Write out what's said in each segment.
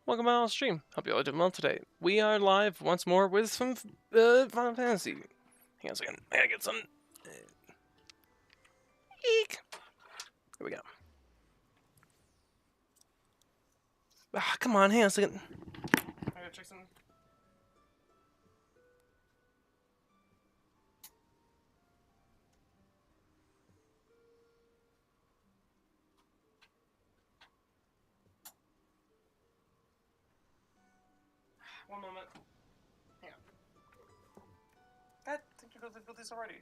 Welcome on stream. Hope you all doing well today. We are live once more with some Final Fantasy. Hang on a second. I gotta get some. Eek. Here we go. Ah, come on. Hang on a second. I gotta check some. One moment. Hang on. I think you guys built this already.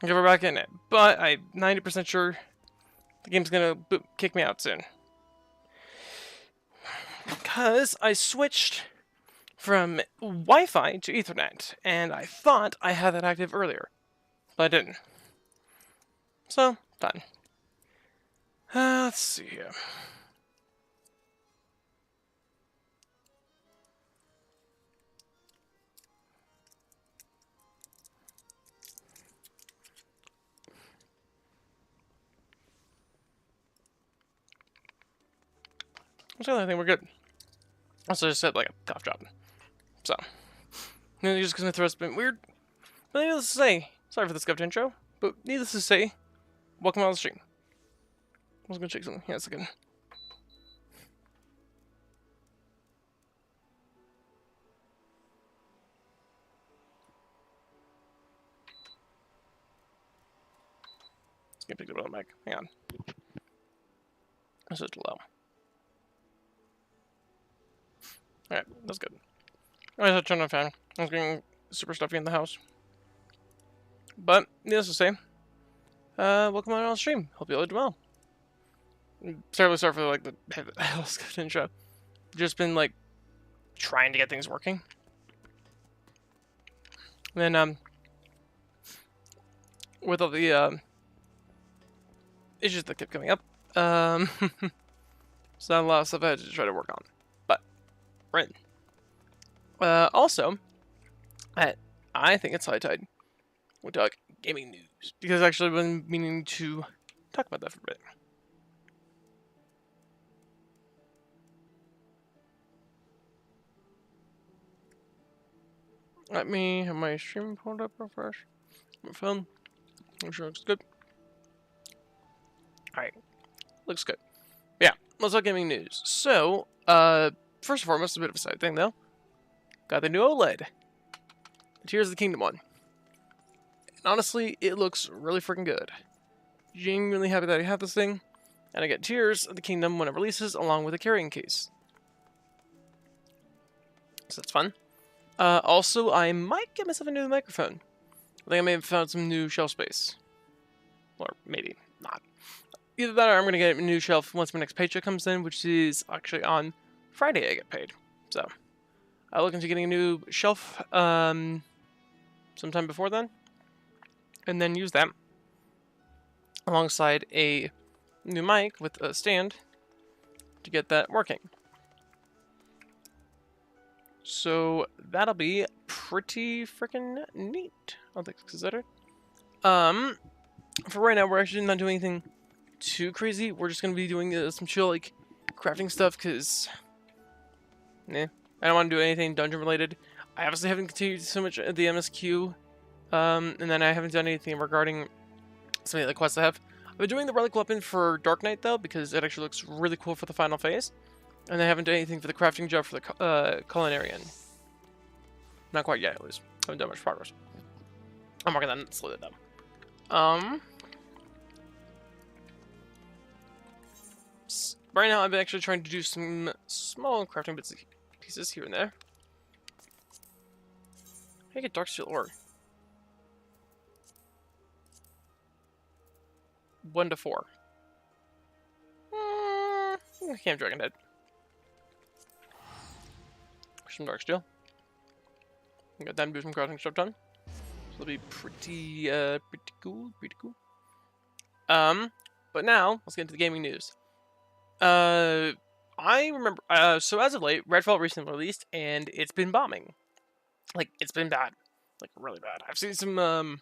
Okay, we're back in it, but I'm 90% sure the game's gonna kick me out soon. Because I switched from Wi-Fi to Ethernet, and I thought I had that active earlier, but I didn't. So, fine. Let's see here. So I think we're good. Also, just said like a cough drop. So, you're just gonna throw us a bit weird. But needless to say, sorry for the scuffed intro, but needless to say, welcome on the stream. I was gonna check something. Yeah, it's good. It's gonna pick it up on the mic. Hang on. This is low. Alright, that's good. I had to turn on the fan. I was getting super stuffy in the house. But, needless to say, welcome on the stream. Hope you all did well. Sorry for like the scuffed intro. Just been like trying to get things working. And then with all the issues that kept coming up, so not a lot of stuff I had to try to work on. But we're in. Also, I think it's high tide. We'll talk gaming news because I've actually been meaning to talk about that for a bit. Let me have my stream pulled up real fresh. My phone. I'm sure it looks good. Alright. Looks good. Yeah, let's talk gaming news. So, first and foremost, a bit of a side thing though. Got the new OLED. The Tears of the Kingdom one. And honestly, it looks really freaking good. Genuinely happy that I have this thing. And I get Tears of the Kingdom when it releases, along with a carrying case. So that's fun. Also, I might get myself a new microphone. I think I may have found some new shelf space. Or maybe not. Either that or I'm going to get a new shelf once my next paycheck comes in, which is actually on Friday I get paid. So, I'm looking to getting a new shelf sometime before then. And then use that alongside a new mic with a stand to get that working. So that'll be pretty freaking neat, all things considered. For right now, we're actually not doing anything too crazy. We're just gonna be doing some chill, like, crafting stuff, because, I don't want to do anything dungeon related. I obviously haven't continued so much at the MSQ, and then I haven't done anything regarding some of the quests I have. I've been doing the relic weapon for Dark Knight, though, because it actually looks really cool for the final phase. And I haven't done anything for the crafting job for the culinarian. Not quite yet, at least. I haven't done much progress. I'm working on it slowly, though. Right now, I'm actually trying to do some small crafting bits and pieces here and there. I get dark steel ore. 1 to 4. Camp Dragon Head. Some dark steel. We got time to do some crossing stuff done. So it'll be pretty cool, pretty cool. But now let's get into the gaming news. I remember. So as of late, Redfall recently released, and it's been bombing. Like, it's been bad, like really bad. I've seen some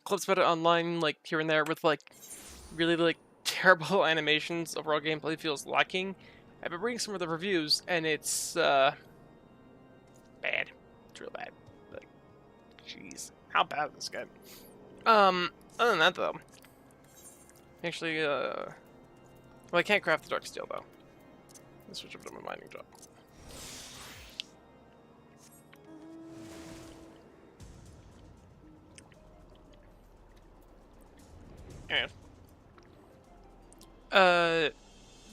clips about it online, like here and there, with like really like terrible animations. Overall gameplay feels lacking. I've been reading some of the reviews, and it's bad. It's real bad. Like, jeez, how bad is this game? Other than that though, actually, well, I can't craft the dark steel though. Let's switch over to my mining job. Anyways.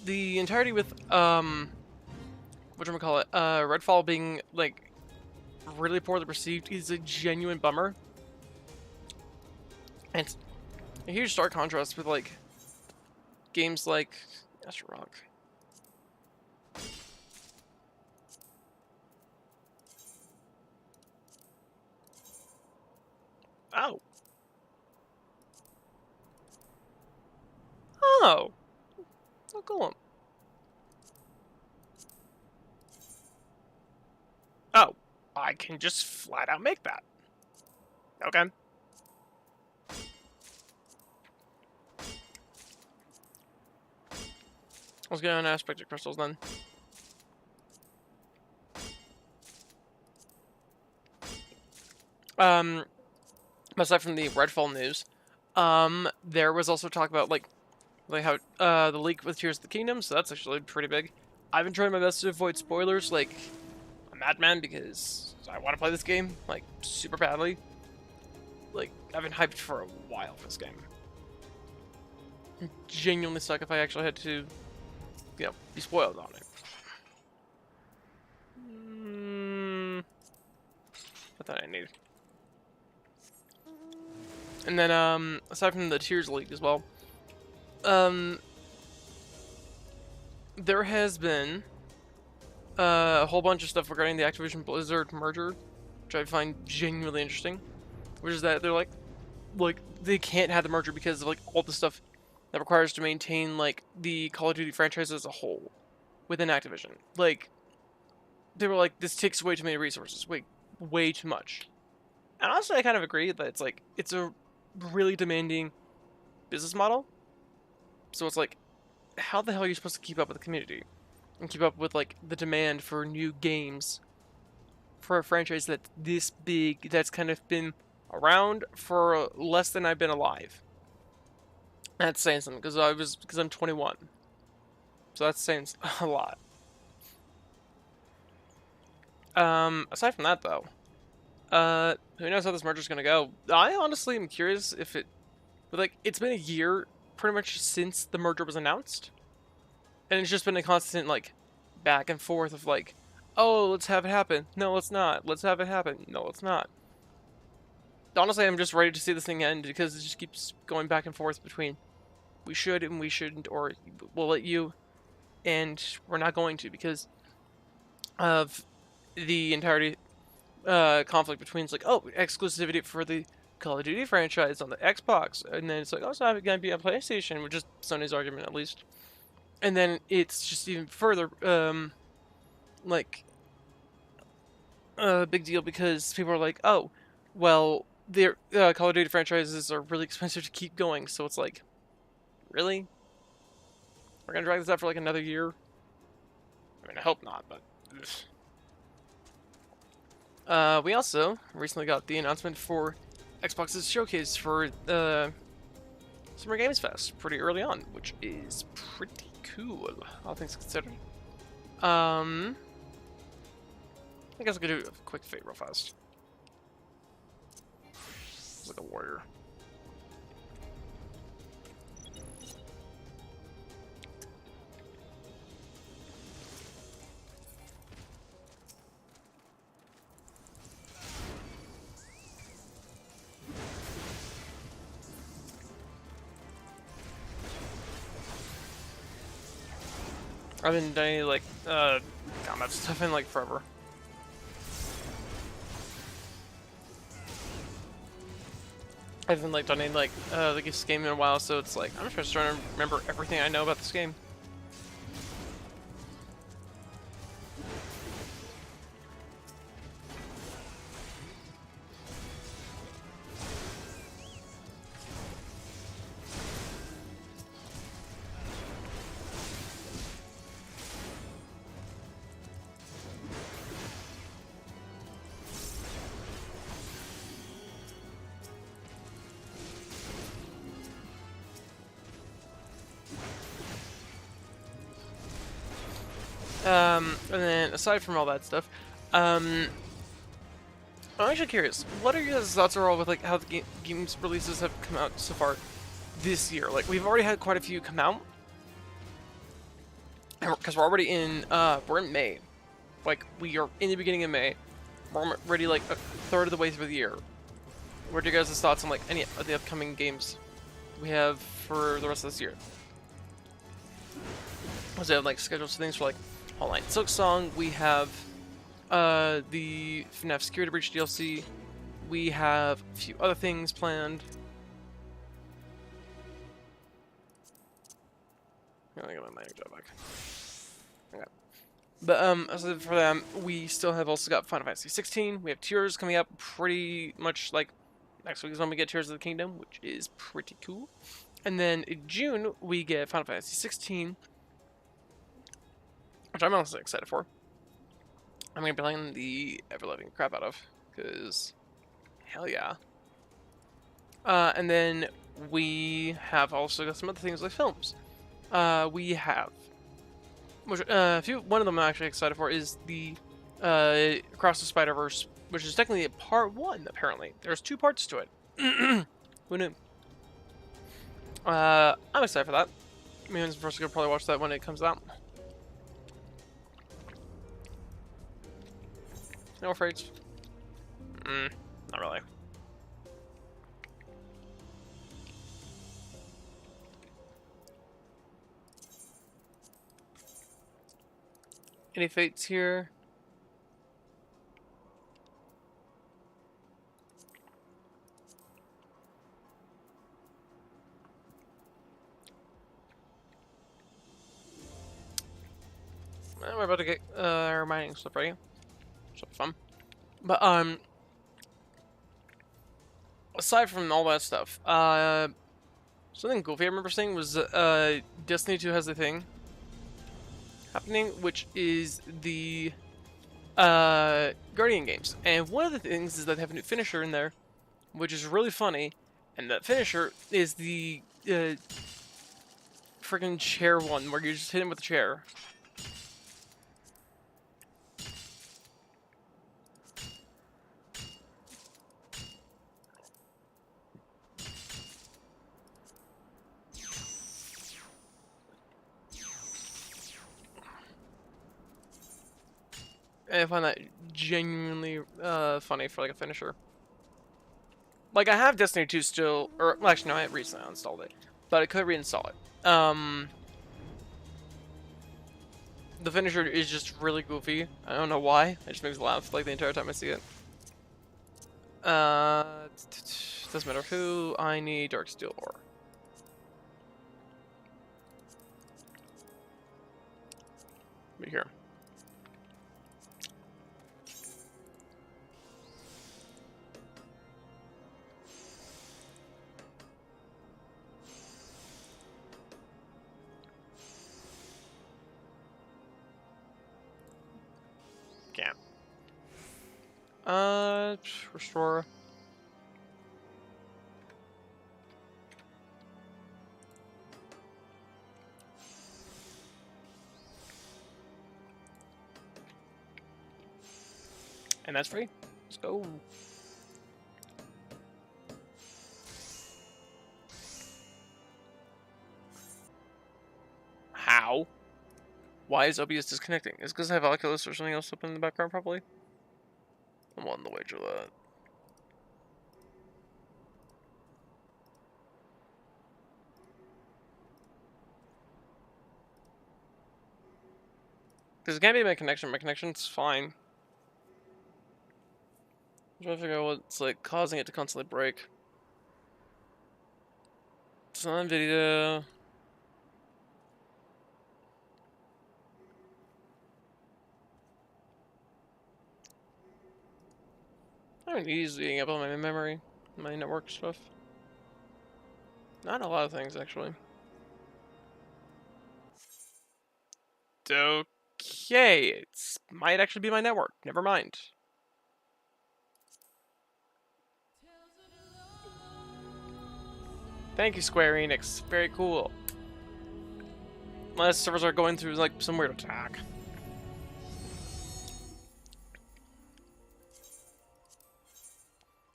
The entirety with, whatchamacallit, Redfall being, like, really poorly received is a genuine bummer. And it's a huge stark contrast with, like, games like Astro Rock. Oh. Oh. Oh, cool. Oh. I can just flat out make that. Okay. Let's get on aspect of crystals then. Aside from the Redfall news, there was also talk about like how the leak with Tears of the Kingdom, so that's actually pretty big. I've been trying my best to avoid spoilers like a madman because I want to play this game like super badly. Like, I've been hyped for a while for this game. I'm genuinely stuck if I actually had to, you know, be spoiled on it. I thought I needed. And then, aside from the Tears leak as well, there has been a whole bunch of stuff regarding the Activision Blizzard merger, which I find genuinely interesting. Which is that they're like they can't have the merger because of like all the stuff that requires to maintain like the Call of Duty franchise as a whole within Activision. Like, they were like, this takes way too many resources, way too much. And honestly, I kind of agree that it's like it's a really demanding business model. So it's like, how the hell are you supposed to keep up with the community and keep up with like the demand for new games for a franchise that's this big, that's kind of been around for less than I've been alive? That's saying something because I'm 21, so that's saying a lot. Aside from that though, who knows how this merger's gonna go? I honestly am curious if it, but like, it's been a year pretty much since the merger was announced, and it's just been a constant like back and forth of like, oh, let's have it happen, no let's not, let's have it happen, no let's not. Honestly, I'm just ready to see this thing end because it just keeps going back and forth between we should and we shouldn't, or we'll let you and we're not going to because of the entirety conflict between, it's like, oh, exclusivity for the Call of Duty franchise on the Xbox, and then it's like, oh, it's not going to be on PlayStation, which is Sony's argument at least. And then it's just even further, like, a big deal because people are like, oh, well, their Call of Duty franchises are really expensive to keep going, so it's like, really? We're going to drag this out for like another year? I mean, I hope not, but... we also recently got the announcement for Xbox's showcase for Summer Games Fest pretty early on, which is pretty cool, all things considered. I guess I could do a quick fade real fast. It's like a warrior. I've been doing like combat stuff in like forever. I haven't like done any like this game in a while, so it's like I'm just trying to remember everything I know about this game. And then aside from all that stuff, I'm actually curious. What are your thoughts overall with like how the game's releases have come out so far this year? Like we've already had quite a few come out, because we're already in we're in May. Like we are in the beginning of May. We're already like a third of the way through the year. What are your guys' thoughts on like any of the upcoming games we have for the rest of this year? So we have like scheduled things for like Hollow Knight Silksong. We have the FNAF Security Breach DLC. We have a few other things planned. I'm gonna get my mic back. Okay. But as for them, we still have also got Final Fantasy 16. We have Tears coming up pretty much like next week is when we get Tears of the Kingdom, which is pretty cool. And then in June we get Final Fantasy 16, which I'm honestly excited for. I'm gonna be playing the ever-loving crap out of, because hell yeah. And then we have also got some other things like films. We have, which one of them I'm actually excited for is the Across the Spider-Verse, which is technically a part 1. Apparently, there's 2 parts to it. Who knew? I'm excited for that. Me and first gonna probably watch that when it comes out. No afraid. Not really. Any fates here? We're about to get our mining stuff ready. Should be fun. But aside from all that stuff, something goofy I remember seeing was Destiny 2 has a thing happening, which is the Guardian games. And one of the things is that they have a new finisher in there, which is really funny. And that finisher is the freaking chair one, where you just hit him with a chair. And I find that genuinely funny for like a finisher. Like I have Destiny 2 still, or well, actually no, I recently uninstalled it, but I could reinstall it. The finisher is just really goofy. I don't know why. It just makes me laugh like the entire time I see it. Doesn't matter who. I need dark steel ore. Be here. Can't. Restore. And that's free. Let's go. How? Why is OBS disconnecting? Is it because I have Oculus or something else open in the background, probably? I'm on the way to that. Because it can't be my connection. My connection's fine. I'm trying to figure out what's like causing it to constantly break. It's on video. I'm easy up on my memory, my network stuff. Not a lot of things, actually. Okay, it might actually be my network. Never mind. Thank you, Square Enix. Very cool. Unless servers are going through, like, some weird attack.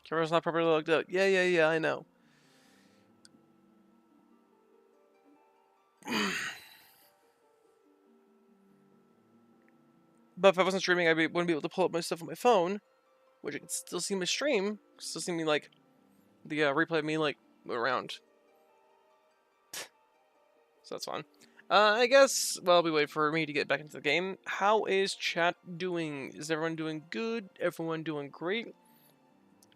Camera's not properly looked up. Yeah, I know. But if I wasn't streaming, wouldn't be able to pull up my stuff on my phone, which I can still see my stream. Still see me, like, the replay of me, like, move around. So that's fun. I guess, while we wait for me to get back into the game, how is chat doing? Is everyone doing good? Everyone doing great?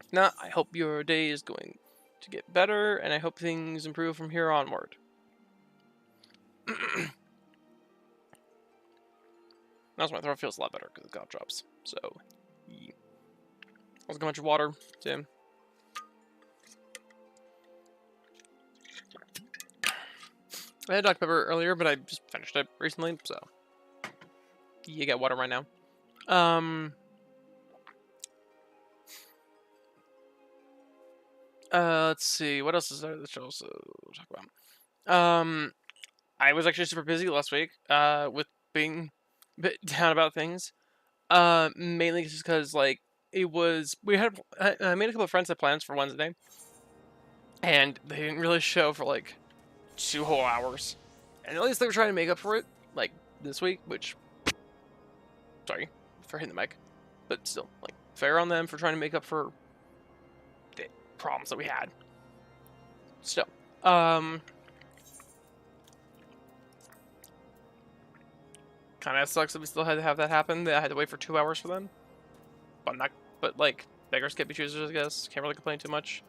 If not, I hope your day is going to get better, and I hope things improve from here onward. Now my throat feels a lot better because the cough drops. So, yeah. Let's go much water, Tim. I had Dr. Pepper earlier, but I just finished it recently, so you get water right now. Let's see, what else is there that should also talk about? I was actually super busy last week, with being a bit down about things. Mainly just because, like, I made a couple of friends that plans for Wednesday, and they didn't really show for, like, 2 whole hours. And at least they were trying to make up for it, like, this week, which, sorry for hitting the mic, but still, like, fair on them for trying to make up for the problems that we had. Still, kind of sucks that we still had to have that happen, that I had to wait for 2 hours for them. But like, beggars can't be choosers, I guess. Can't really complain too much.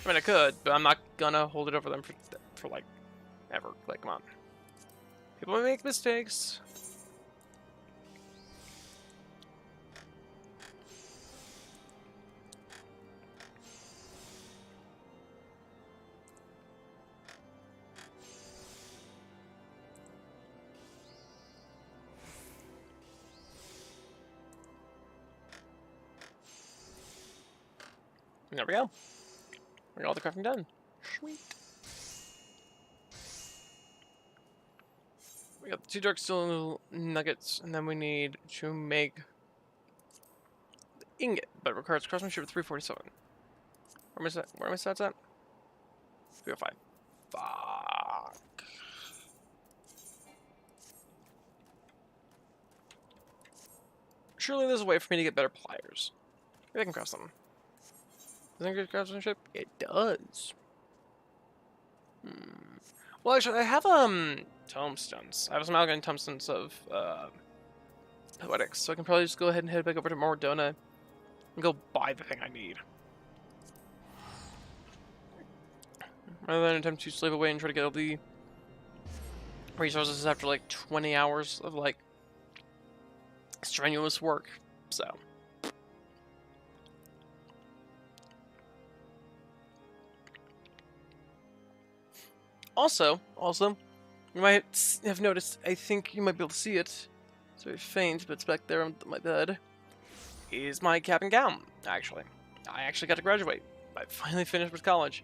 I mean, I could, but I'm not gonna hold it over them for like, ever. Like, come on. People make mistakes. There we go. We got all the crafting done. Sweet. We got the 2 dark steel nuggets, and then we need to make the ingot, but it requires craftsmanship at 347. Where are my stats at? 305. Fuck. Surely there's a way for me to get better pliers. Maybe I can craft something. Does it get craftsmanship? It does. Well, actually, I have tomestones. I have some alkaline tomestones of poetics, so I can probably just go ahead and head back over to Mordona and go buy the thing I need, rather than attempt to slave away and try to get all the resources after like 20 hours of like strenuous work. So. Also, you might have noticed, I think you might be able to see it, it's very faint, but it's back there on my bed, is my cap and gown, actually. I actually got to graduate. I finally finished with college,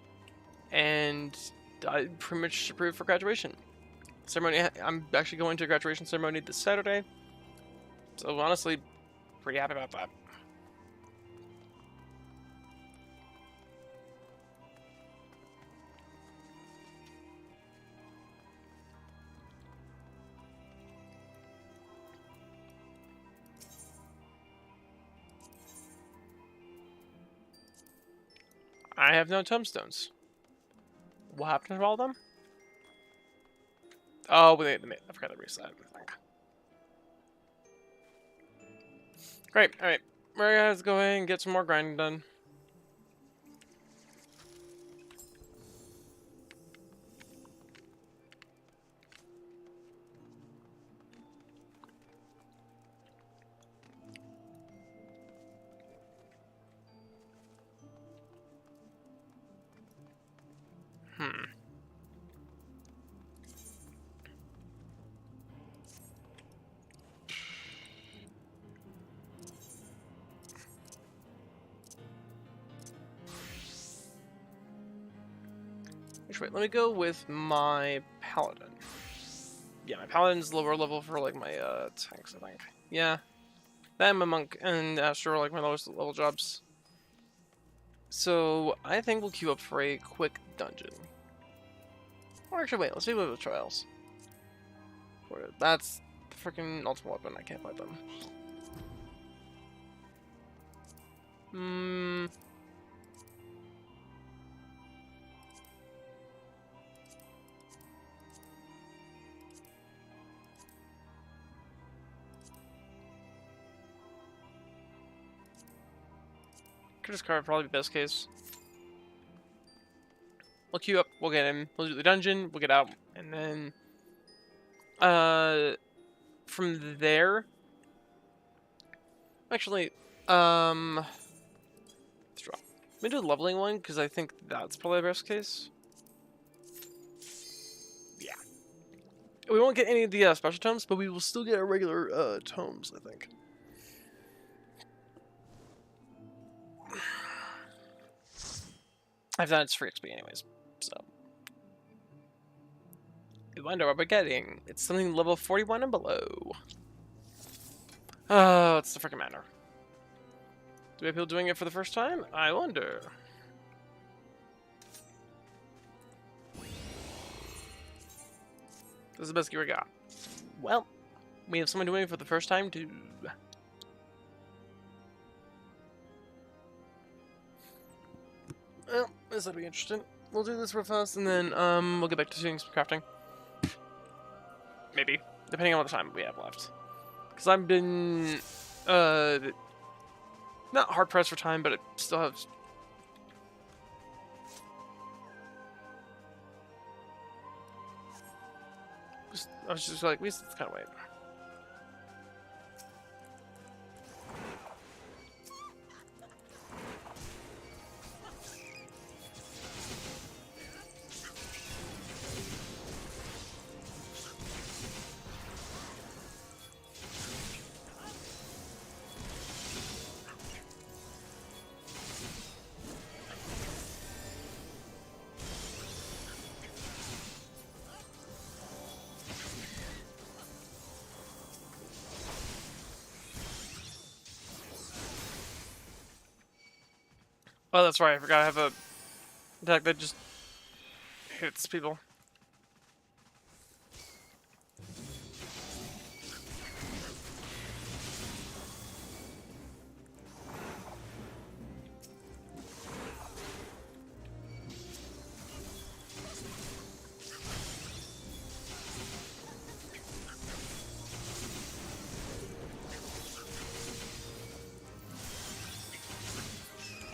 and I pretty much approved for graduation. Ceremony, I'm actually going to a graduation ceremony this Saturday, so honestly, pretty happy about that. I have no tombstones. What happened to all of them? Oh, wait, I forgot to reset, I think. Great, alright. We're gonna go ahead and get some more grinding done. Actually, wait, let me go with my paladin. Yeah, my paladin's lower level for like my tanks, I think. Yeah. That and my monk and Astro are like my lowest level jobs. So I think we'll queue up for a quick dungeon. Or actually, wait, let's do it with trials. That's the freaking ultimate weapon. I can't fight them. Curtis card probably be best case. We'll queue up, we'll get him, we'll do the dungeon, we'll get out, and then from there, actually, let's drop. Let me do the leveling one because I think that's probably the best case. Yeah, we won't get any of the special tomes, but we will still get our regular tomes, I think. I've done it's free XP anyways, so. I wonder what we're getting. It's something level 41 and below. Oh, what's the freaking matter? Do we have people doing it for the first time? I wonder. This is the best gear we got. Well, we have someone doing it for the first time too. Well, this will be interesting. We'll do this real fast and then we'll get back to doing some crafting. Maybe, depending on what time we have left. Because I've been not hard pressed for time, but it still have. I was just like, we just kind of wait. Oh, that's right. I forgot I have a attack that just hits people.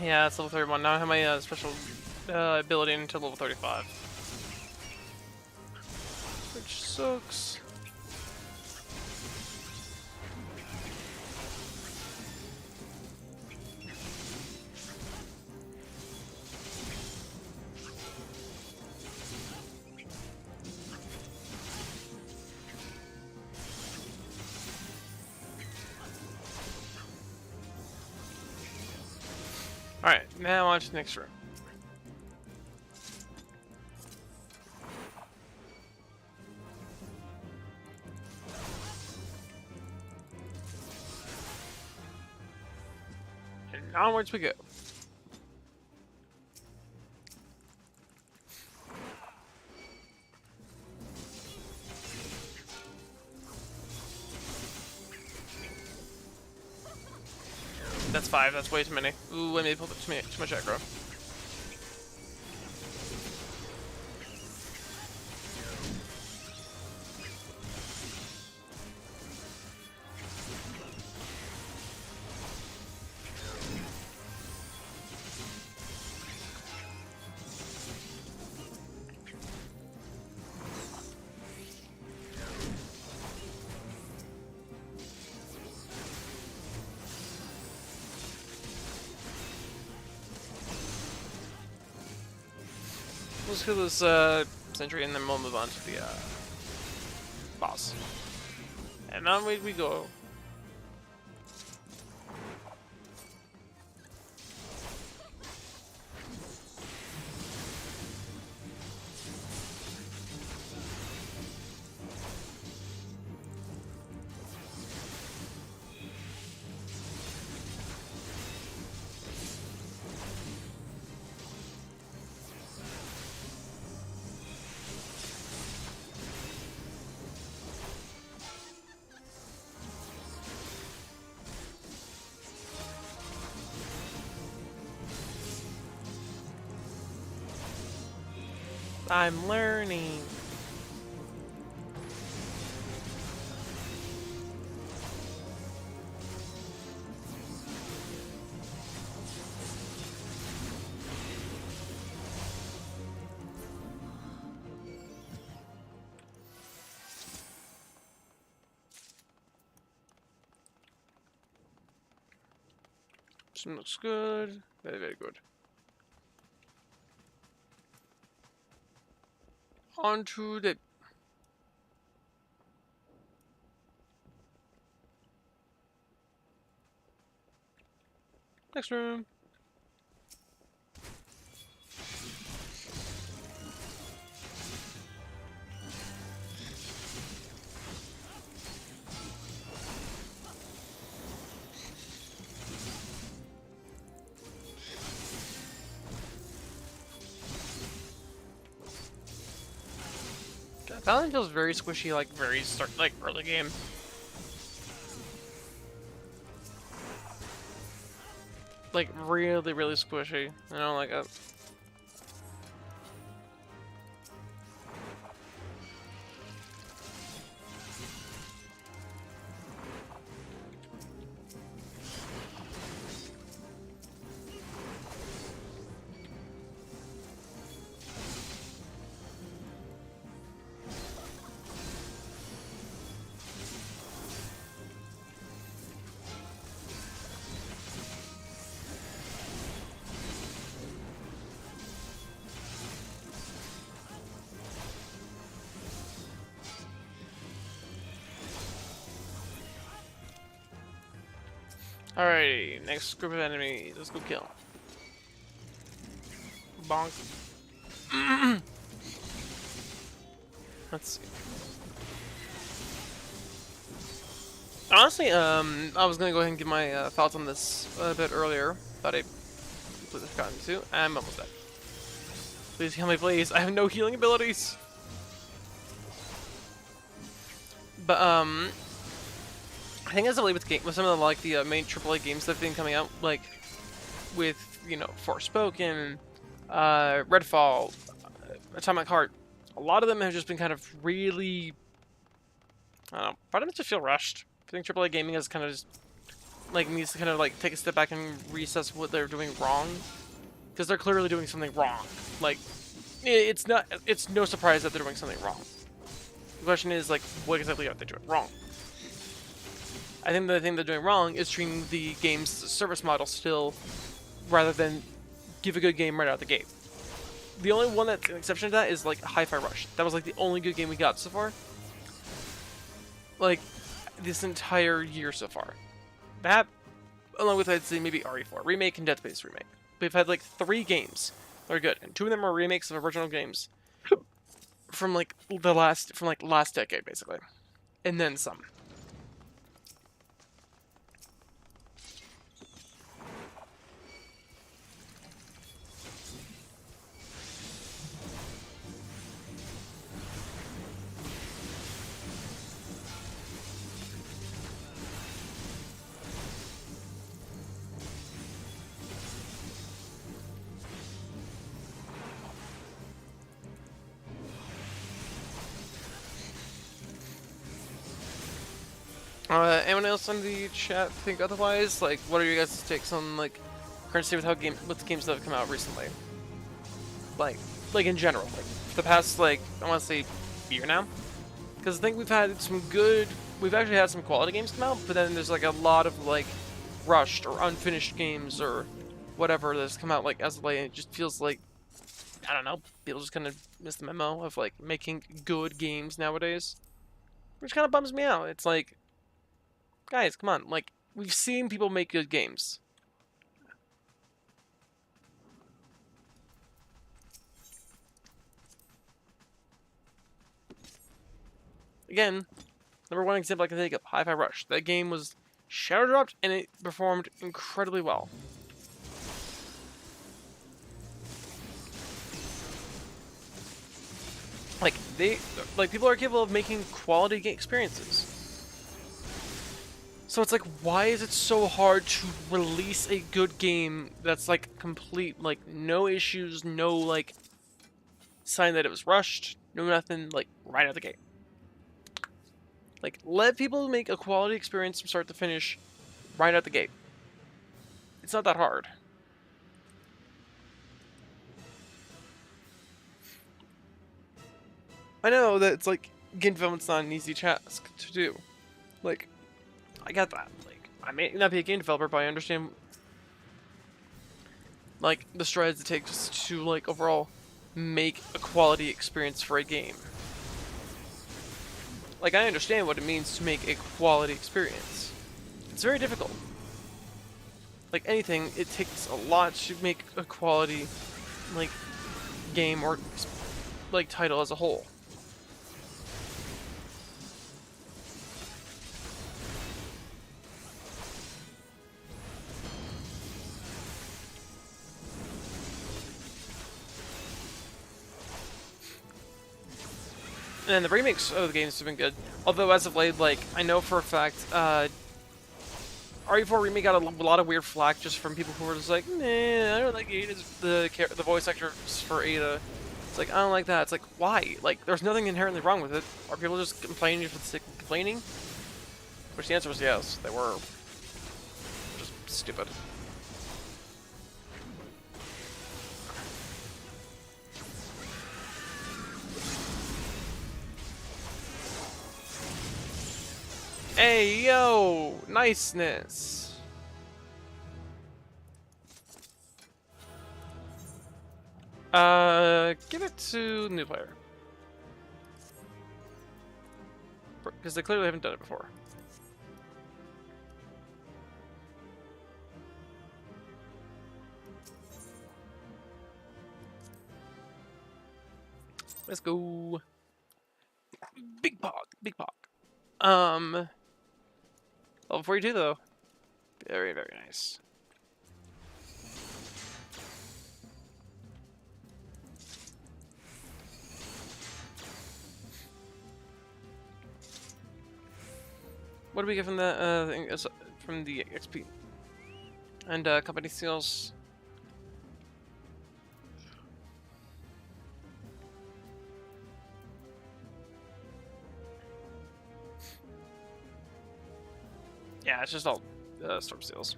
Yeah, it's level 31. Now I have my special ability until level 35. Which sucks. Alright, now on to the next room. And onwards we go. That's 5, that's way too many. Ooh, I may pull too much aggro. Let's kill this sentry and then we'll move on to the boss. And on we go. I'm learning. This looks good. Very, very good. On to the next room. That one feels very squishy, like early game. Like really, really squishy. I don't like it. Alrighty, next group of enemies. Let's go kill. Bonk. Let's see. Honestly, I was gonna go ahead and give my thoughts on this a bit earlier, but I completely forgotten to. I'm almost dead. Please heal me, please. I have no healing abilities. But I think as of late with some of the the main AAA games that have been coming out, like with Forspoken, Redfall, Atomic Heart, a lot of them have just been kind of really, I don't know, part of them just feel rushed. I think AAA gaming is kind of just needs to kind of take a step back and reassess what they're doing wrong, because they're clearly doing something wrong. Like, it's no surprise that they're doing something wrong. The question is what exactly are they doing wrong? I think the thing they're doing wrong is treating the game's service model still, rather than give a good game right out the gate. The only one that's an exception to that is Hi-Fi Rush. That was the only good game we got so far. This entire year so far. That, along with I'd say maybe RE4 remake and Dead Space remake. We've had 3 games that are good, and 2 of them are remakes of original games from last decade basically, and then some. Anyone else in the chat think otherwise? What are your guys' takes on current state with the games that have come out recently? In general, the past I want to say year now, because I think we've actually had some quality games come out, but then there's a lot of rushed or unfinished games or whatever that's come out as of late. And it just feels I don't know, people just kind of miss the memo of making good games nowadays, which kind of bums me out. It's guys, come on, we've seen people make good games. Again, number one example I can think of, Hi-Fi Rush. That game was shadow dropped and it performed incredibly well. People are capable of making quality game experiences. So it's why is it so hard to release a good game that's complete, no issues, no sign that it was rushed, no nothing, like, right out the gate. Like, let people make a quality experience from start to finish right out the gate. It's not that hard. I know that it's like, game development's not an easy task to do. Like, I get that. Like, I may not be a game developer, but I understand, like, the strides it takes to, like, overall make a quality experience for a game. Like, I understand what it means to make a quality experience. It's very difficult. Like anything, it takes a lot to make a quality, like, game or, like, title as a whole. And the remakes of the games have been good. Although, as of late, like, I know for a fact, RE4 Remake got a lot of weird flack just from people who were just like, nah, I don't like Ada's, the voice actors for Ada. It's like, I don't like that. It's like, why? Like, there's nothing inherently wrong with it. Are people just complaining for the sake of complaining? Which the answer was yes, they were. Just stupid. Hey, yo! Niceness! Give it to new player. Because they clearly haven't done it before. Let's go. Big Pog, Big Pog. Level 42 though. Very, very nice. What do we get from the from the XP? And company seals. Yeah, it's just all storm seals.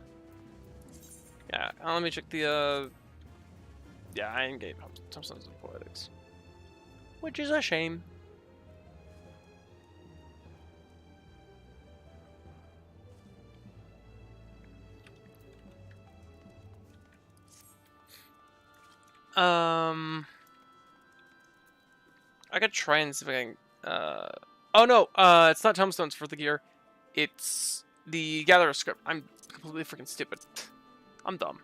Yeah, let me check the yeah, I didn't get tombstones of poetics, which is a shame. I could try and see if I can. Oh no, it's not tombstones for the gear. It's the Gatherer script. I'm completely freaking stupid. I'm dumb.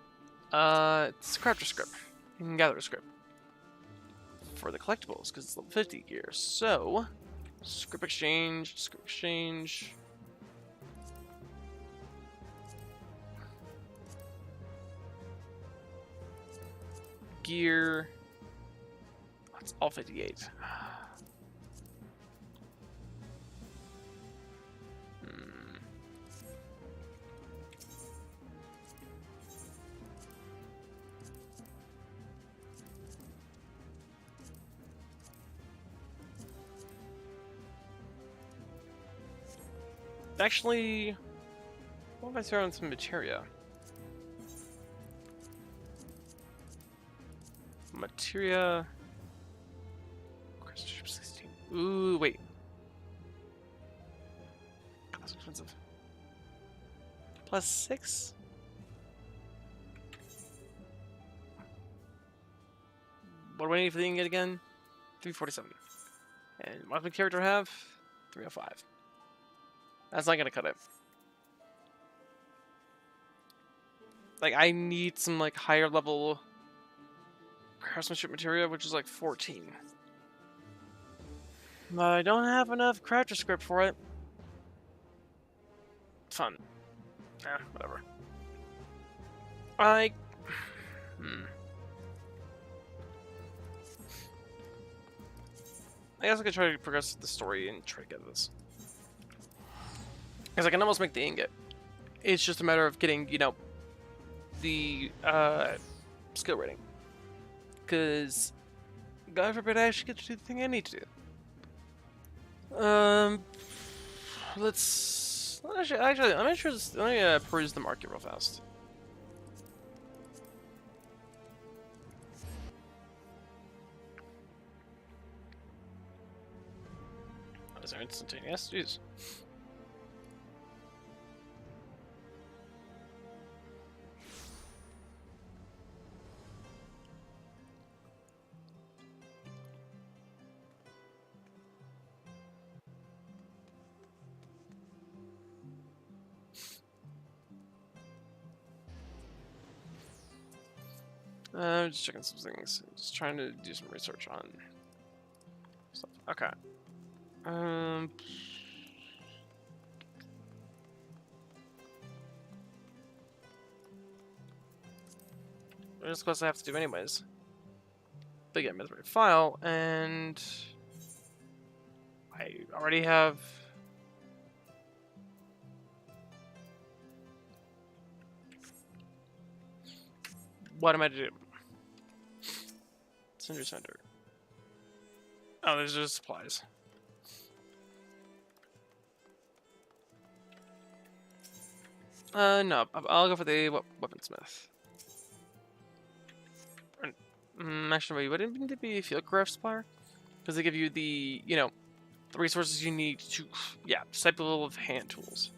It's Crafter script and Gatherer script for the collectibles because it's level 50 gear. So, script exchange, gear. Oh, it's all 58. Actually, what if I throw in some materia? Materia. Crystal 16. Ooh, wait. That's expensive. Plus 6? What do I need for the ingot again? 347. And what does my character have? 305. That's not gonna cut it. Like, I need some, like, higher level craftsmanship material, which is like 14. But I don't have enough crafter script for it. Fun. Whatever. I guess I could try to progress the story and try to get this. Because I can almost make the ingot. It's just a matter of getting, you know, the skill rating. Because God forbid I actually get to do the thing I need to do. Let's actually let me peruse the market real fast. Oh, is there instantaneous? Jeez. Just checking some things. Just trying to do some research on stuff. Okay. There's a quest I have to do anyways. But yeah, Mythbury file, and I already have. What am I to do? Cinder Center. Oh, there's just supplies. No, I'll go for the weaponsmith. Actually, wouldn't it be a field craft supplier? Because they give you the, the resources you need to, yeah, type level of hand tools.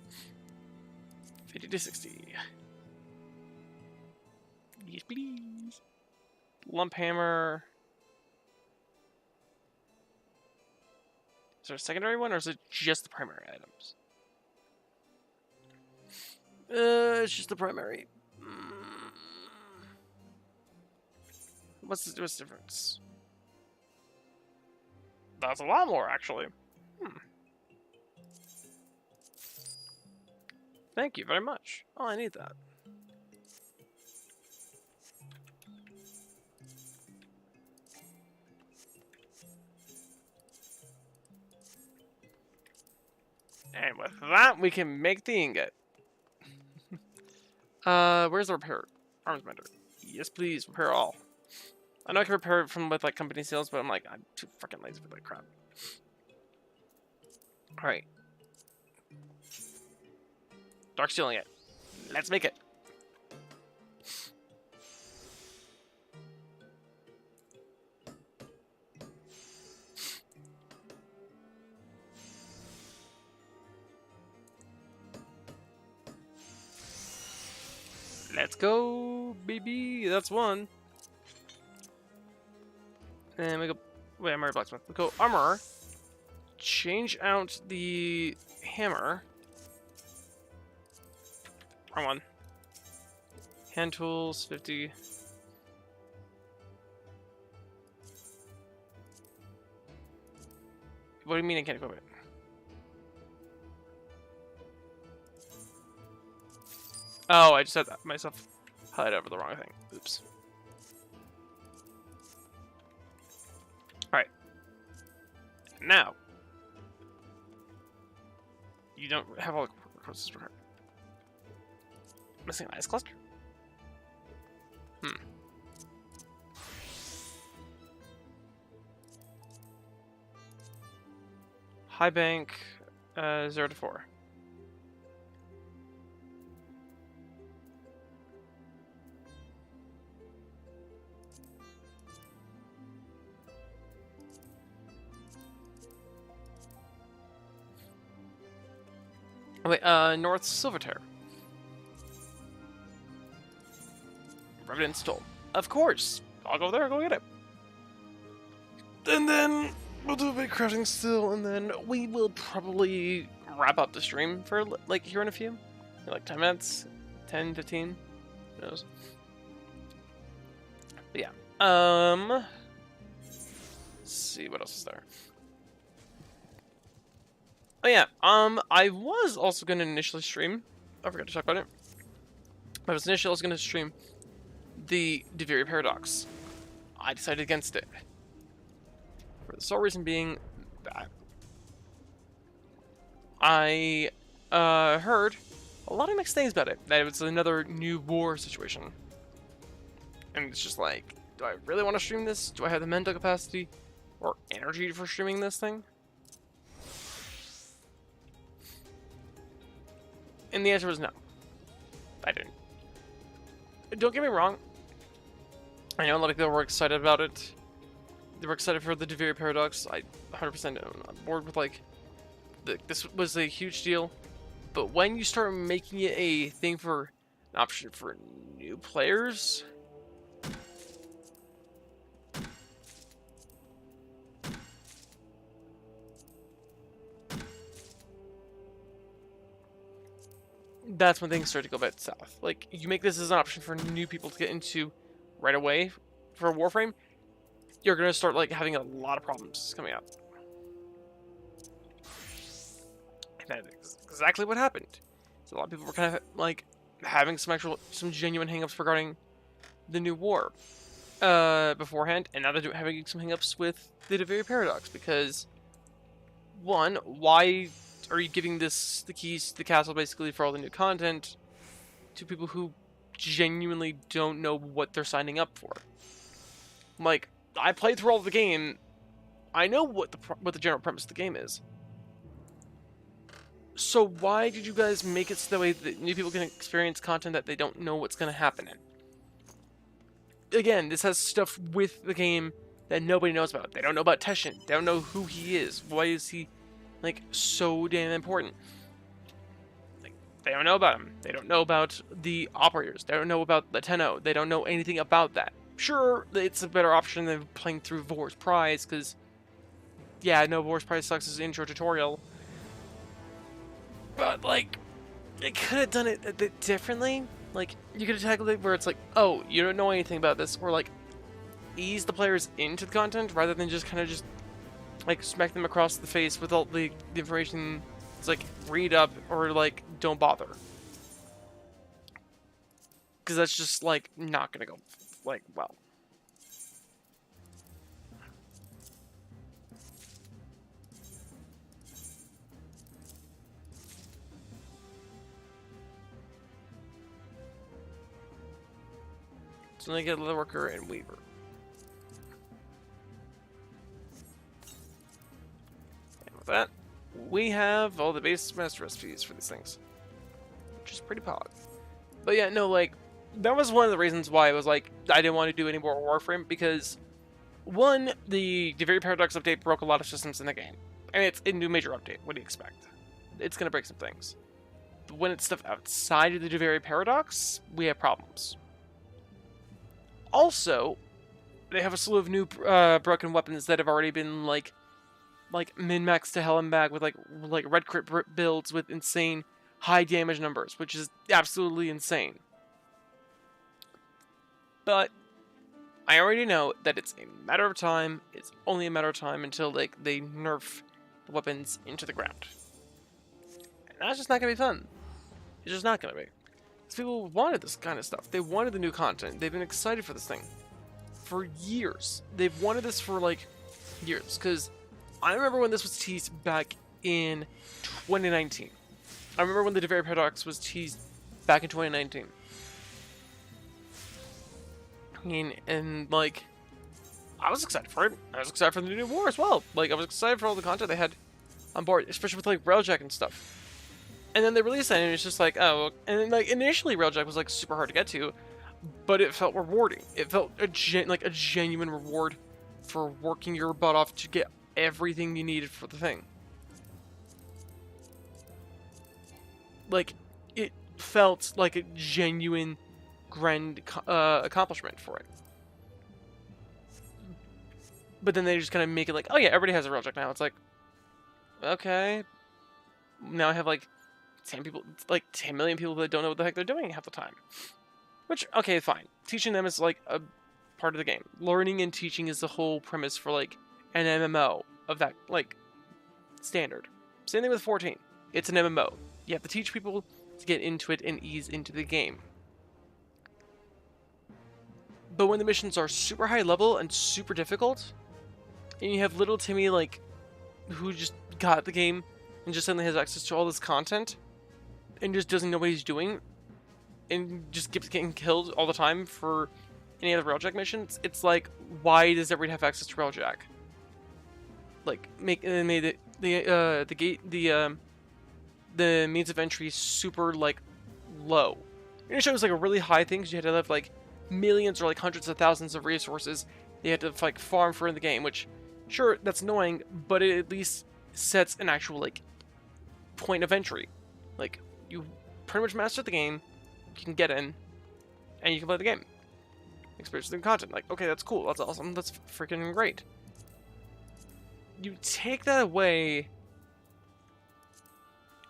50 to 60. Yes, please. Lump hammer. Is there a secondary one, or is it just the primary items? It's just the primary. What's the difference? That's a lot more, actually. Thank you very much. Oh, I need that. And with that, we can make the ingot. Where's the repair? Arms mender. Yes, please, repair all. I know I can repair it from with like company sales, but I'm too freaking lazy for that crap. Alright. Dark stealing it. Let's make it. Let's go, baby. That's one. And we go. Wait, I'm already blacksmith. We go armor. Change out the hammer. Wrong one. Hand tools, 50. What do you mean I can't equip it? Oh, I just had that myself highlight over the wrong thing. Oops. Alright. Now. You don't have all the resources prepared. Missing an ice cluster? High bank, 0 to 4. Wait, North Silvertear. Revenant Stole. Of course! I'll go there and go get it. And then we'll do a bit of crafting still, and then we will probably wrap up the stream for like here in a few. Like 10 minutes? 10, 15? Who knows? But yeah. Let's see what else is there. Oh yeah, I was also gonna initially stream. I forgot to talk about it. I was initially also gonna stream the Deviri Paradox. I decided against it. For the sole reason being that I heard a lot of mixed things about it. That it was another new war situation. And it's just like, do I really want to stream this? Do I have the mental capacity or energy for streaming this thing? And the answer was no. I didn't. Don't get me wrong. I know a lot of people were excited about it. They were excited for the Devere Paradox. I 100% am on board with, like, this was a huge deal. But when you start making it a thing for an option for new players, that's when things start to go bad south. Like, you make this as an option for new people to get into right away for Warframe, you're gonna start, like, having a lot of problems coming up. And that's exactly what happened. So a lot of people were kind of, like, having some genuine hangups regarding the new war beforehand, and now they're having some hangups with the Devere Paradox, because, one, why are you giving the keys to the castle basically for all the new content to people who genuinely don't know what they're signing up for? Like, I played through all of the game. I know what the general premise of the game is. So why did you guys make it so that way that new people can experience content that they don't know what's going to happen in? Again, this has stuff with the game that nobody knows about. They don't know about Teshin. They don't know who he is. Why is he, like, so damn important? Like, they don't know about him. They don't know about the operators. They don't know about the Tenno. They don't know anything about that. Sure, it's a better option than playing through Vor's Prize, because, yeah, I know Vor's Prize sucks as an intro tutorial. But, like, it could have done it a bit differently. Like, you could have tackled it where it's like, oh, you don't know anything about this, or, like, ease the players into the content rather than just kind of just, like, smack them across the face with all the information. It's like, read up, or, like, don't bother. Because that's just, like, not gonna go, like, well. So then I get Leatherworker and Weaver. And with that, we have all the base master recipes for these things, which is pretty pog. But yeah, no, like, that was one of the reasons why I was like, I didn't want to do any more Warframe, because, one, the Devere Paradox update broke a lot of systems in the game. And it's a new major update. What do you expect? It's going to break some things. But when it's stuff outside of the Devere Paradox, we have problems. Also, they have a slew of new broken weapons that have already been, like min-maxed to hell and back with, like red crit builds with insane high damage numbers, which is absolutely insane. But I already know that it's a matter of time. It's only a matter of time until, like, they nerf the weapons into the ground. And that's just not going to be fun. It's just not going to be. Because people wanted this kind of stuff. They wanted the new content. They've been excited for this thing for years. They've wanted this for, like, years. Because I remember when this was teased back in 2019. I remember when the Devere Paradox was teased back in 2019. And, like, I was excited for it. I was excited for the new war as well. Like, I was excited for all the content they had on board, especially with, like, Railjack and stuff. And then they released it, and it's just like, oh. And then, like, initially Railjack was, like, super hard to get to, but it felt rewarding. It felt like a genuine reward for working your butt off to get everything you needed for the thing. Like, it felt like a genuine grand accomplishment for it. But then they just kind of make it like, oh yeah, everybody has a Railjack now. It's like, okay. Now I have, like, 10 people, like 10 million people that don't know what the heck they're doing half the time. Which, okay, fine. Teaching them is, like, a part of the game. Learning and teaching is the whole premise for, like, an MMO of that, like, standard. Same thing with 14. It's an MMO. You have to teach people to get into it and ease into the game. But when the missions are super high level and super difficult, and you have little Timmy, like, who just got the game and just suddenly has access to all this content and just doesn't know what he's doing and just keeps getting killed all the time for any other Railjack missions, it's like, why does everybody have access to Railjack? Like, made it the gate the means of entry super like low. And it shows like a really high thing, because you had to have like millions or like hundreds of thousands of resources you had to like farm for in the game, which sure, that's annoying, but it at least sets an actual like point of entry. Like, you pretty much mastered the game, you can get in, and you can play the game. Experience the content. Like, okay, that's cool, that's awesome, that's freaking great. You take that away,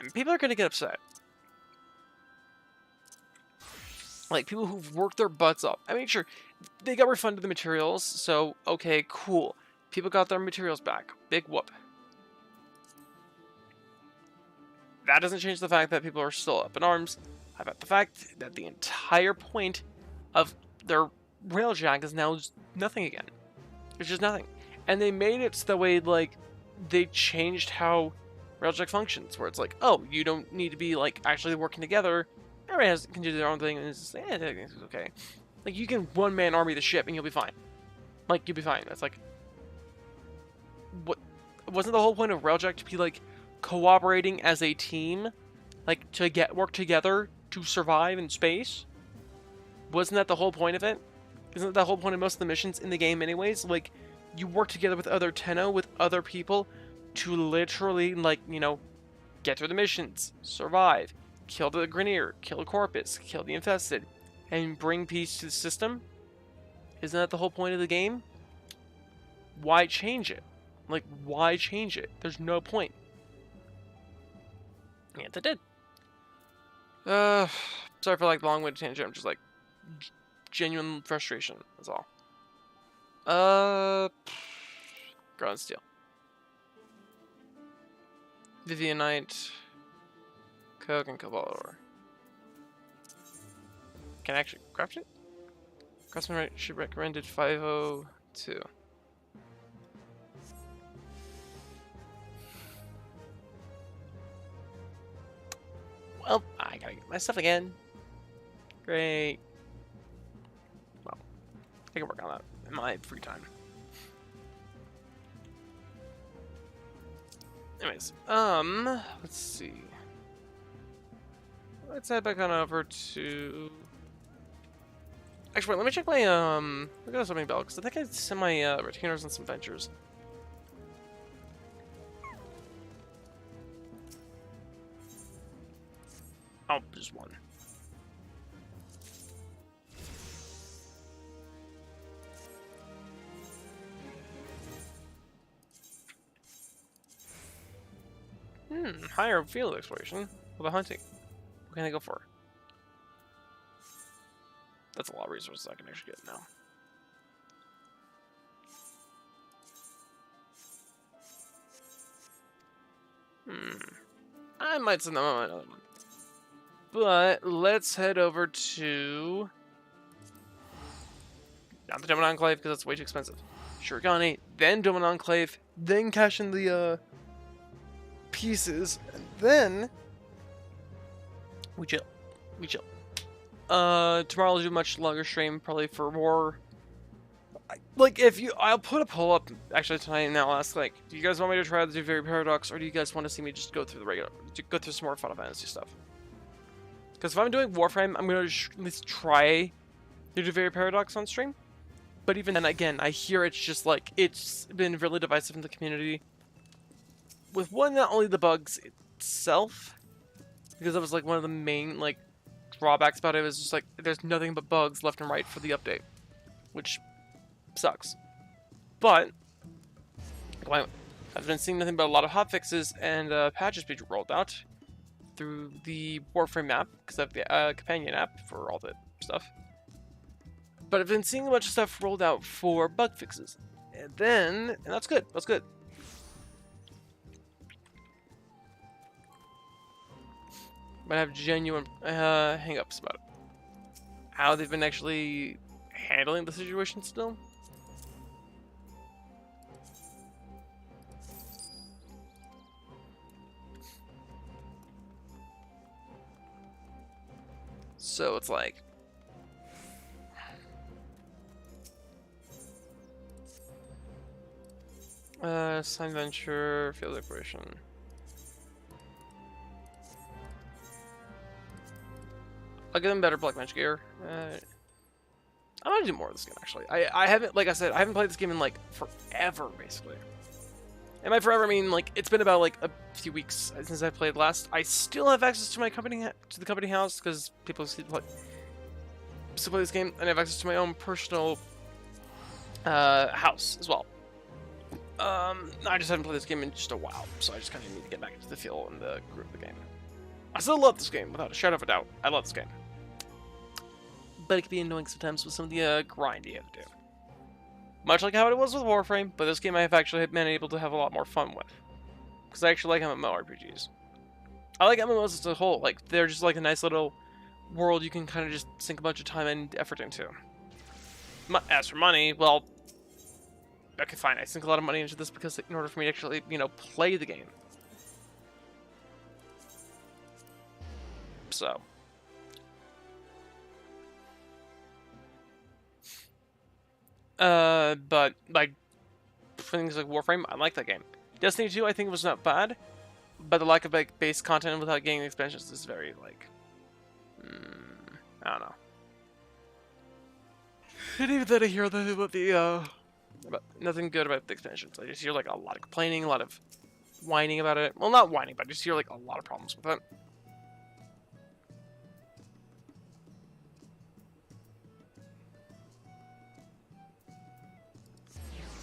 and people are gonna get upset. Like, people who've worked their butts off. I mean, sure, they got refunded the materials, so, okay, cool. People got their materials back. Big whoop. That doesn't change the fact that people are still up in arms about the fact that the entire point of their Railjack is now nothing again. It's just nothing. And they made it so the way, like, they changed how Railjack functions, where it's like, oh, you don't need to be, like, actually working together. Everybody can do their own thing, and it's just, it's okay. Like, you can one-man army the ship, and you'll be fine. Like, you'll be fine. That's like... What? Wasn't the whole point of Railjack to be, like, cooperating as a team? Like, to work together to survive in space? Wasn't that the whole point of it? Isn't that the whole point of most of the missions in the game anyways? Like, you work together with other Tenno, with other people, to literally, like, you know, get through the missions, survive, kill the Grineer, kill the Corpus, kill the Infested, and bring peace to the system? Isn't that the whole point of the game? Why change it? Like, why change it? There's no point. Yeah, they did. Sorry for, like, long-winded tangent. I'm just, like, genuine frustration. That's all. Ground Steel. Vivianite. Coke and Cobalt ore. Can I actually craft it? Craftsman should recommended 502. Well, I gotta get my stuff again. Great. Well, I can work on that in my free time. Anyways, let's see. Let's head back on over to... Actually, wait, let me check my, look at something bell, because I think I sent my, retainers on some ventures. Oh, just one. Higher field exploration. What about hunting? What can I go for? That's a lot of resources I can actually get now. I might send them on another one. But let's head over to... Not the Doman Enclave, because that's way too expensive. Shurigani, then Doman Enclave, then cash in the pieces, and then we chill. We chill. Tomorrow I'll do a much longer stream, probably for more. Like, if you, I'll put a poll up actually tonight, and I'll ask, like, do you guys want me to try the Very Paradox, or do you guys want to see me just go through the regular, go through some more Final Fantasy stuff? Because if I'm doing Warframe, I'm gonna at least try to do Very Paradox on stream. But even then, again, I hear it's just like, it's been really divisive in the community. With one, not only the bugs itself, because that was like one of the main like drawbacks about it, was just like there's nothing but bugs left and right for the update, which sucks. But I've been seeing nothing but a lot of hotfixes and patches being rolled out through the Warframe app, because I have the companion app for all the stuff. But I've been seeing a bunch of stuff rolled out for bug fixes, and that's good. That's good. But I have genuine hang-ups about it. How they've been actually handling the situation still. So it's like... Sign venture, field exploration. I'll give them better black magic gear. I want to do more of this game, actually. I haven't, like I said, I haven't played this game in, like, forever, basically. And by forever, I mean, like, it's been about, like, a few weeks since I played last. I still have access to my company, to the company house, because people still play this game, and I have access to my own personal, house, as well. I just haven't played this game in just a while, so I just kind of need to get back into the feel and the groove of the game. I still love this game, without a shadow of a doubt. I love this game. But it can be annoying sometimes with some of the grind you have to do. Much like how it was with Warframe, but this game I have actually been able to have a lot more fun with. Because I actually like MMORPGs. I like MMOs as a whole. Like, they're just like a nice little world you can kind of just sink a bunch of time and effort into. As for money, well, okay, fine. I sink a lot of money into this because in order for me to actually, you know, play the game. So. But, like, things like Warframe, I like that game. Destiny 2, I think, was not bad, but the lack of, like, base content without getting expansions is very, like, I don't know. And even then I hear about nothing good about the expansions. I just hear, like, a lot of complaining, a lot of whining about it. Well, not whining, but I just hear, like, a lot of problems with it.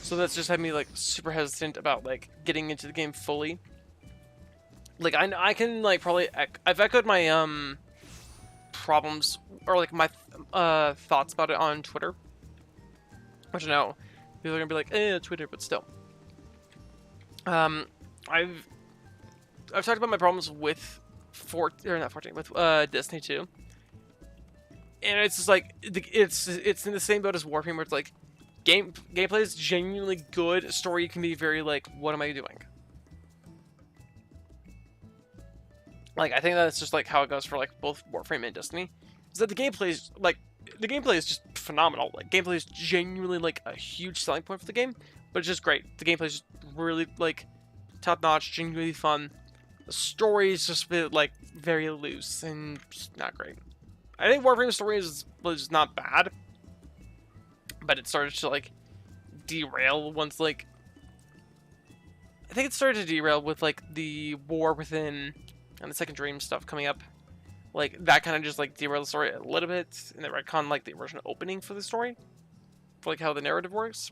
So that's just had me, like, super hesitant about, like, getting into the game fully. Like, I can, like, probably... I've echoed my, problems, or, like, my, thoughts about it on Twitter. Which I know people are gonna be like, Twitter, but still. I've talked about my problems with Destiny 2. And it's just, like, it's in the same boat as Warframe, where it's, like, gameplay is genuinely good. Story can be very, like, what am I doing? Like, I think that's just, like, how it goes for, like, both Warframe and Destiny. Is that the gameplay is just phenomenal. Like, gameplay is genuinely, like, a huge selling point for the game, but it's just great. The gameplay is just really, like, top-notch, genuinely fun. The story is just a bit, like, very loose and just not great. I think Warframe's story was not bad, but it started to, like, derail once, like... I think it started to derail with, like, the War Within and the Second Dream stuff coming up. Like, that kind of just, like, derailed the story a little bit, and they retconned, like, the original opening for the story. For, like, how the narrative works.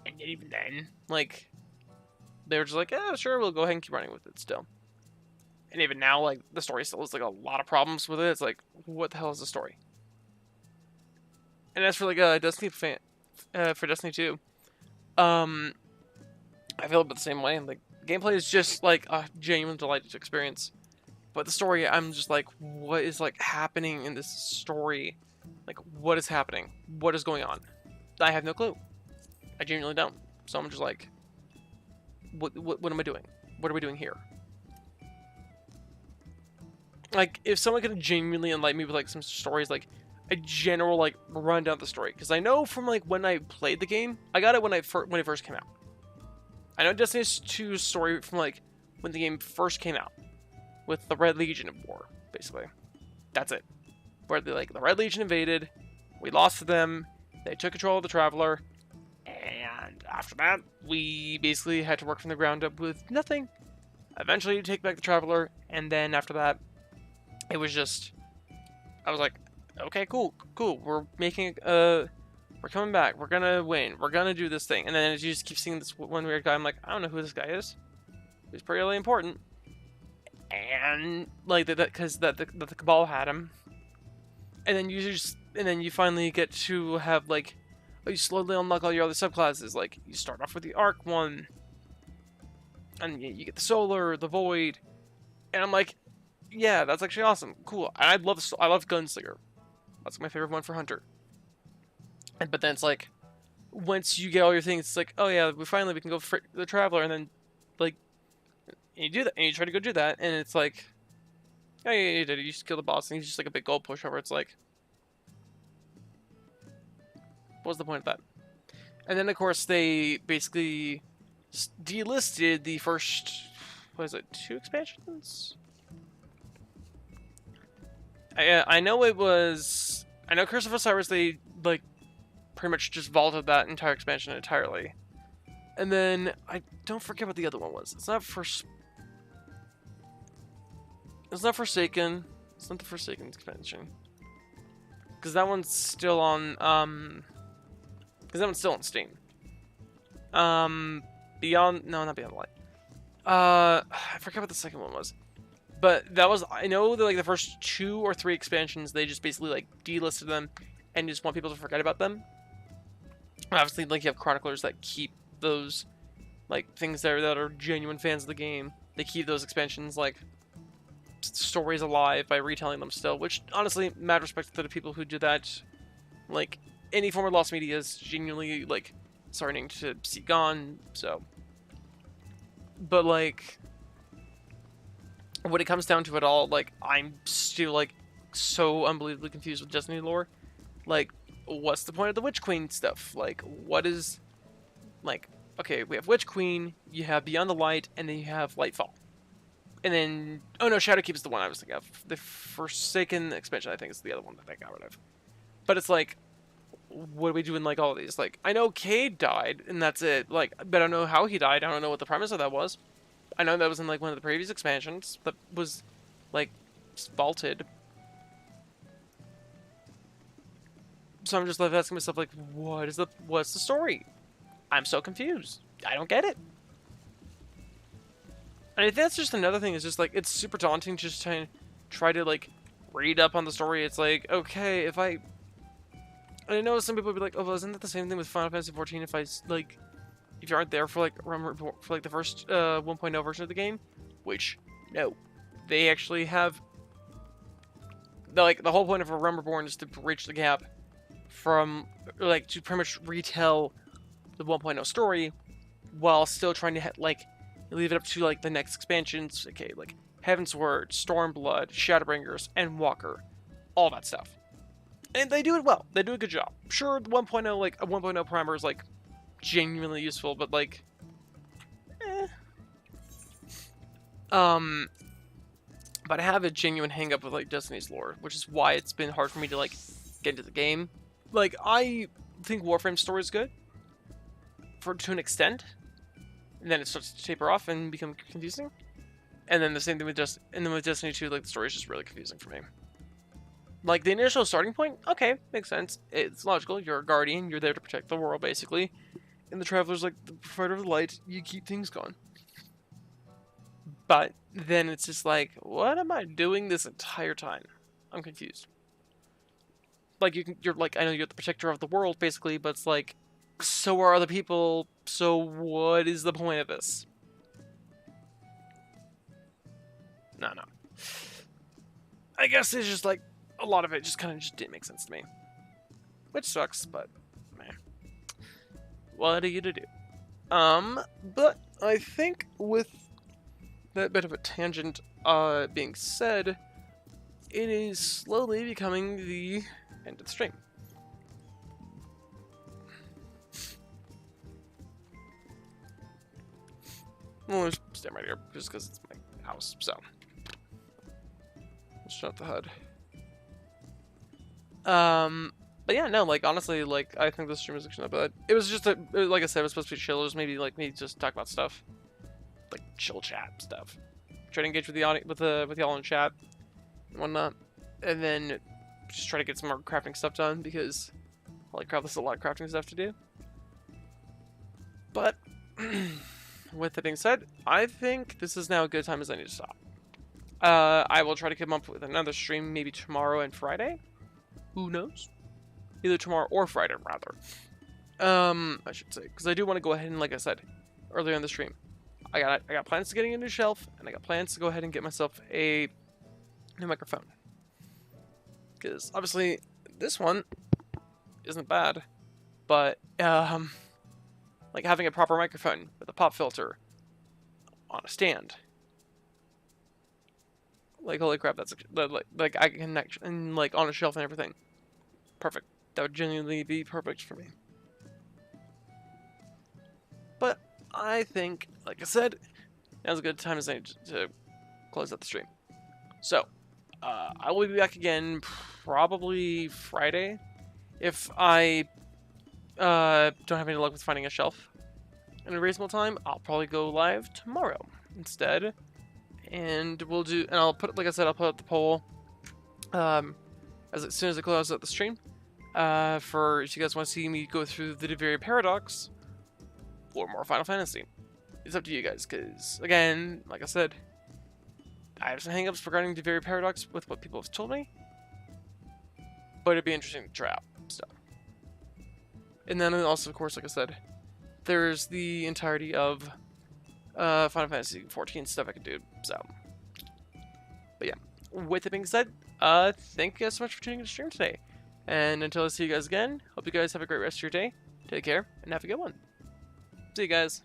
And even then, like, they were just like, yeah, sure, we'll go ahead and keep running with it still. And even now, like, the story still has, like, a lot of problems with it. It's like, what the hell is the story? And as for, like, Destiny for Destiny 2, I feel about the same way. Like, gameplay is just, like, a genuine delight to experience. But the story, I'm just like, what is, like, happening in this story? Like, what is happening? What is going on? I have no clue. I genuinely don't. So I'm just like, what am I doing? What are we doing here? Like, if someone could genuinely enlighten me with, like, some stories, like, a general, like, rundown of the story. Because I know from, like, when I played the game, I got it when it first came out. I know Destiny 2's story from, like, when the game first came out. With the Red Legion of War, basically. That's it. Where, the Red Legion invaded, we lost to them, they took control of the Traveler, and after that, we basically had to work from the ground up with nothing. Eventually, you take back the Traveler, and then after that, it was just... I was like, okay, cool, we're making, we're coming back, we're gonna win, we're gonna do this thing. And then as you just keep seeing this one weird guy, I'm like, I don't know who this guy is. He's pretty really important. And, like, because the Cabal had him. And then you finally get to have, like, you slowly unlock all your other subclasses. Like, you start off with the Arc one. And you get the Solar, the Void. And I'm like, yeah, that's actually awesome. Cool. I love Gunslinger. That's my favorite one for Hunter. But then it's like, once you get all your things, it's like, oh yeah, we can go for the Traveler, and then, like, and you do that, and you try to go do that, and it's like, oh yeah, you did it, you just kill the boss, and he's just like a big gold pushover. It's like, what was the point of that? And then, of course, they basically delisted the first, what is it, 2 expansions? I know it was, I know Curse of Osiris, they, like, pretty much just vaulted that entire expansion entirely. And then, I don't forget what the other one was. It's not Forsaken. It's not the Forsaken expansion. Because that one's still on, because that one's still on Steam. Beyond, no, not Beyond the Light. I forget what the second one was. But that was, I know that, like, the first 2 or 3 expansions, they just basically, like, delisted them and just want people to forget about them. Obviously, like, you have chroniclers that keep those, like, things there that are genuine fans of the game. They keep those expansions, like, stories alive by retelling them still, which, honestly, mad respect to the people who do that. Like, any form of lost media is genuinely, like, starting to see gone, so. But, like, when it comes down to it all, like, I'm still, like, so unbelievably confused with Destiny lore. Like, what's the point of the Witch Queen stuff? Like, what is, like, okay, we have Witch Queen, you have Beyond the Light, and then you have Lightfall. And then, oh no, Shadowkeep is the one I was thinking of. The Forsaken expansion, I think, is the other one that I got rid of. But it's like, what do we do in, like, all of these? Like, I know Cade died, and that's it. Like, but I don't know how he died. I don't know what the premise of that was. I know that was in, like, one of the previous expansions that was, like, vaulted. So I'm just left asking myself, like, what's the story? I'm so confused. I don't get it. And I think that's just another thing, is just, like, it's super daunting just to try to, like, read up on the story. It's like, okay, if I know some people would be like, oh, well, isn't that the same thing with Final Fantasy XIV if I, like, if you aren't there for, like, the first 1.0 version of the game? Which, no. They actually have, the whole point of a Realm Reborn is to bridge the gap from, like, to pretty much retell the 1.0 story while still trying to, like, leave it up to, like, the next expansions. Okay, like, Heaven's Word, Stormblood, Shadowbringers, and Walker. All that stuff. And they do it well. They do a good job. Sure, the 1.0, like, a 1.0 primer is, like, genuinely useful, but, like, but I have a genuine hang-up with, like, Destiny's lore, which is why it's been hard for me to, like, get into the game. Like, I think Warframe's story is good, to an extent, and then it starts to taper off and become confusing. And then the same thing with Destiny 2, like, the story is just really confusing for me. Like, the initial starting point, okay, makes sense. It's logical. You're a guardian. You're there to protect the world, basically. And the Traveler's, like, the provider of the light. You keep things going. But then it's just like, what am I doing this entire time? I'm confused. Like, you're like, I know you're the protector of the world, basically, but it's like, so are other people, so what is the point of this? No. I guess it's just, like, a lot of it just kind of just didn't make sense to me. Which sucks, but, man. What are you to do? But I think with that bit of a tangent being said, it is slowly becoming the end of the stream. Well, just stand right here, just because it's my house, so. Let's shut the HUD. But yeah, no, like, honestly, like, I think this stream is actually not bad. It was just, like I said, it was supposed to be chill. It was maybe, like, me just talk about stuff. Like, chill chat stuff. Try to engage with the audience, with y'all in chat and whatnot. And then just try to get some more crafting stuff done, because, holy crap, there's a lot of crafting stuff to do. But, with that being said, I think this is now a good time as I need to stop. I will try to come up with another stream maybe tomorrow and Friday. Who knows? Either tomorrow or Friday, rather. I should say, because I do want to go ahead and, like I said earlier in the stream, I got plans to getting a new shelf, and I got plans to go ahead and get myself a new microphone. Because obviously this one isn't bad, but like having a proper microphone with a pop filter on a stand. Like, holy crap, that's like I can connect and, like, on a shelf and everything. Perfect. That would genuinely be perfect for me. But I think, like I said, now's a good time as any to close out the stream. So, I will be back again probably Friday. If I don't have any luck with finding a shelf in a reasonable time, I'll probably go live tomorrow instead. And we'll do, and I'll put, like I said, I'll put up the poll as soon as I close out the stream. For if you guys want to see me go through the Deviri Paradox or more Final Fantasy. It's up to you guys, because, again, like I said, I have some hangups regarding the Deviri Paradox with what people have told me, but it'd be interesting to try out, so. And then also, of course, like I said, there's the entirety of Final Fantasy XIV stuff I could do, so. But yeah, with it being said, thank you guys so much for tuning in to stream today. And until I see you guys again, hope you guys have a great rest of your day. Take care, and have a good one. See you guys.